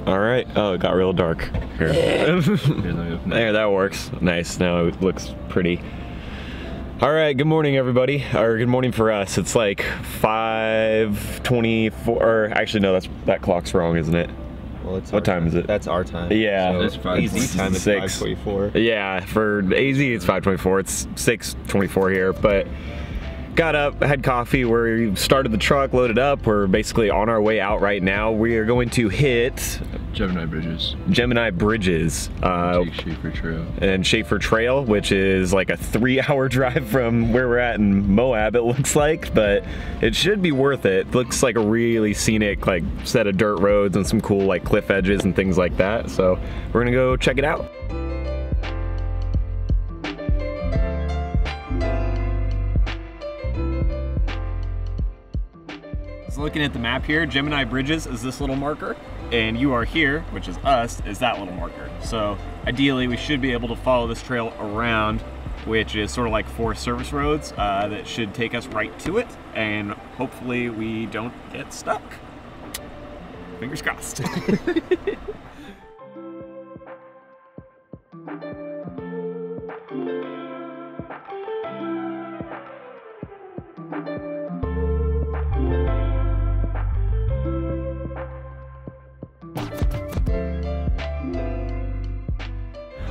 All right. Oh, it got real dark here. There, that works. Nice. Now it looks pretty. All right. Good morning, everybody. Or good morning for us. It's like 5:24. Or actually, no, that clock's wrong, isn't it? Well, it's what time is it? That's our time. Yeah. So it's AZ time is 5:24. Yeah, for AZ it's 5:24. It's 6:24 here, but got up, had coffee, we started the truck, loaded up. We're basically on our way out right now. We are going to hit Gemini Bridges. Schaefer Trail. And Schaefer Trail, which is like a 3-hour drive from where we're at in Moab, it looks like, but it should be worth it. It looks like a really scenic like set of dirt roads and some cool like cliff edges and things like that. So we're gonna go check it out. So looking at the map here, Gemini Bridges is this little marker, and you are here, which is us, is that little marker. So ideally we should be able to follow this trail around, which is sort of like 4 service roads that should take us right to it, and hopefully we don't get stuck. Fingers crossed.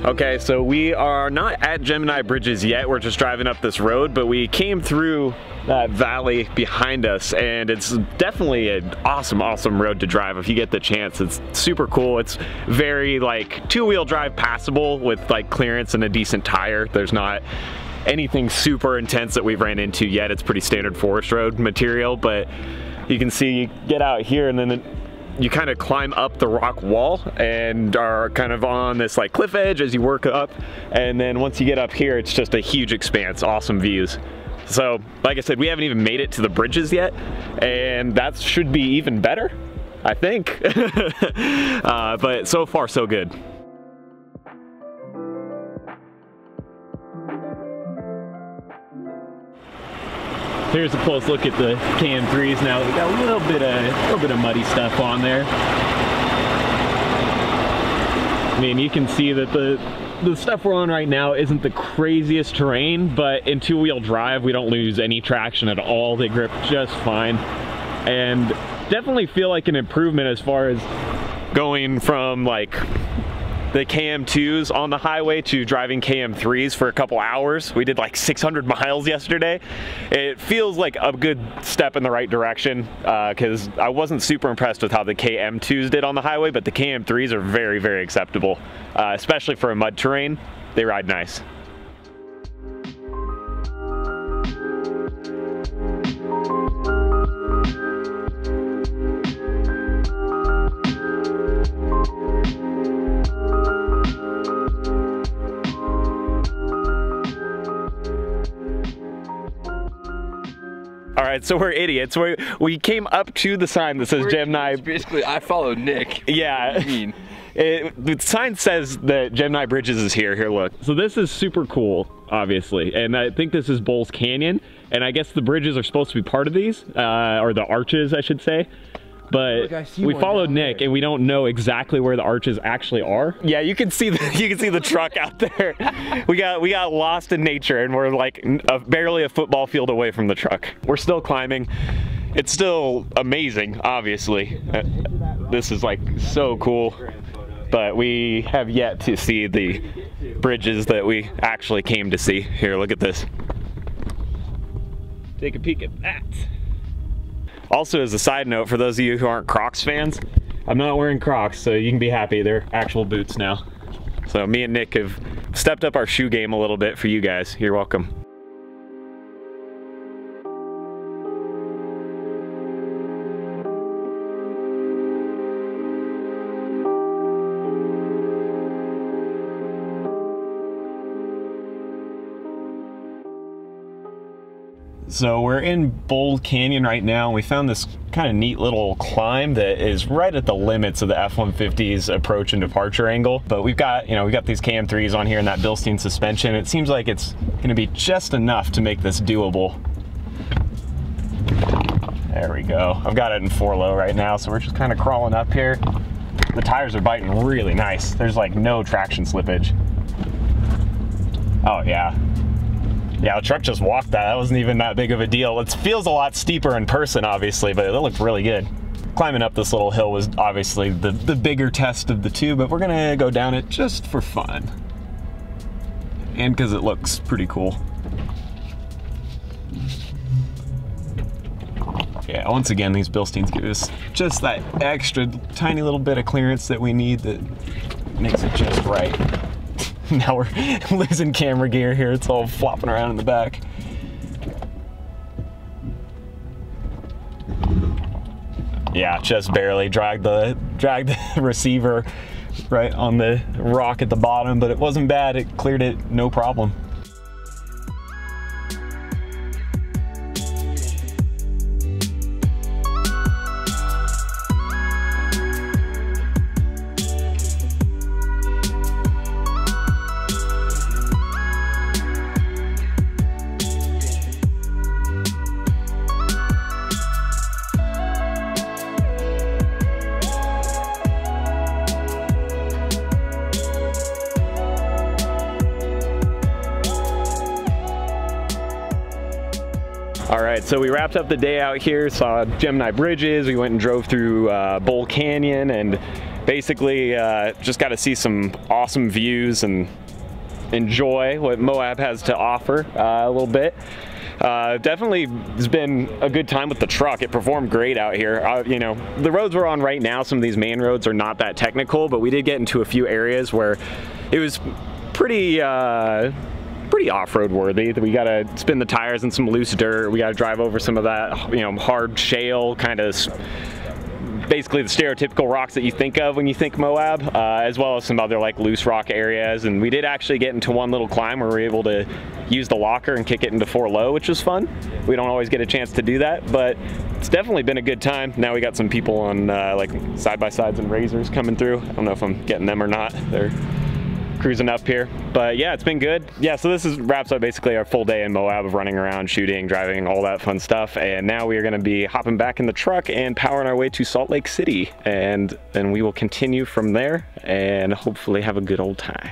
Okay, so we are not at Gemini Bridges yet. We're just driving up this road, but we came through that valley behind us, and it's definitely an awesome road to drive if you get the chance. It's super cool. It's very like 2-wheel drive passable with like clearance and a decent tire. There's not anything super intense that we've ran into yet. It's pretty standard forest road material, but you can see you get out here and then you kind of climb up the rock wall and are kind of on this like cliff edge as you work up, and then once you get up here it's just a huge expanse, awesome views. So like I said, we haven't even made it to the bridges yet, and that should be even better, I think. But so far so good. Here's a close look at the KM3s now. We got a little bit of muddy stuff on there. I mean, you can see that the stuff we're on right now isn't the craziest terrain, but in 2-wheel drive, we don't lose any traction at all. They grip just fine, and definitely feel like an improvement as far as going from like the KM2s on the highway to driving KM3s for a couple hours. We did like 600 miles yesterday. It feels like a good step in the right direction because I wasn't super impressed with how the KM2s did on the highway, but the KM3s are very acceptable, especially for a mud terrain. They ride nice. All right, so we're idiots. We came up to the sign that says Gemini. Basically, I followed Nick. Yeah. What do you mean? The sign says that Gemini Bridges is here. Here, look. So this is super cool, obviously, and I think this is Bulls Canyon, and I guess the bridges are supposed to be part of these, or the arches, I should say. But look, we followed Nick, and we don't know exactly where the arches actually are. Yeah, you can see the truck out there. We got lost in nature, and we're like barely a football field away from the truck. We're still climbing. It's still amazing, obviously. This is like so cool, but we have yet to see the bridges that we actually came to see. Here, look at this. Take a peek at that. Also, as a side note, for those of you who aren't Crocs fans, I'm not wearing Crocs, so you can be happy. They're actual boots now. So me and Nick have stepped up our shoe game a little bit for you guys. You're welcome. So we're in Bold Canyon right now, and we found this kind of neat little climb that is right at the limits of the F150's approach and departure angle. But we've got these KM3s on here and that Bilstein suspension. It seems like it's going to be just enough to make this doable. There we go. I've got it in 4 low right now, so we're just kind of crawling up here. the tires are biting really nice. There's like no traction slippage. Oh yeah. Yeah, the truck just walked that. That wasn't even that big of a deal. It feels a lot steeper in person, obviously, but it looked really good. Climbing up this little hill was obviously the bigger test of the two, but we're gonna go down it just for fun. And because it looks pretty cool. Yeah, once again, these Bilsteins give us just that extra tiny little bit of clearance that we need that makes it just right. Now we're losing camera gear here. It's all flopping around in the back. Yeah, just barely dragged the receiver right on the rock at the bottom, but it wasn't bad. It cleared it, no problem. All right, so we wrapped up the day out here, saw Gemini Bridges, we went and drove through Bull Canyon, and basically just got to see some awesome views and enjoy what Moab has to offer a little bit. Definitely has been a good time with the truck. It performed great out here. You know, the roads we're on right now, some of these main roads are not that technical, but we did get into a few areas where it was pretty off-road worthy. We gotta spin the tires in some loose dirt. We gotta drive over some of that, you know, hard shale, kind of basically the stereotypical rocks that you think of when you think Moab, as well as some other like loose rock areas. And we did actually get into one little climb where we were able to use the locker and kick it into 4 low, which was fun. We don't always get a chance to do that, but it's definitely been a good time. Now we got some people on like side-by-sides and razors coming through. I don't know if I'm getting them or not. They're cruising up here, but yeah, it's been good. Yeah, so this wraps up basically our full day in Moab of running around, shooting, driving, all that fun stuff. And now we are going to be hopping back in the truck and powering our way to Salt Lake City, and then we will continue from there and hopefully have a good old time.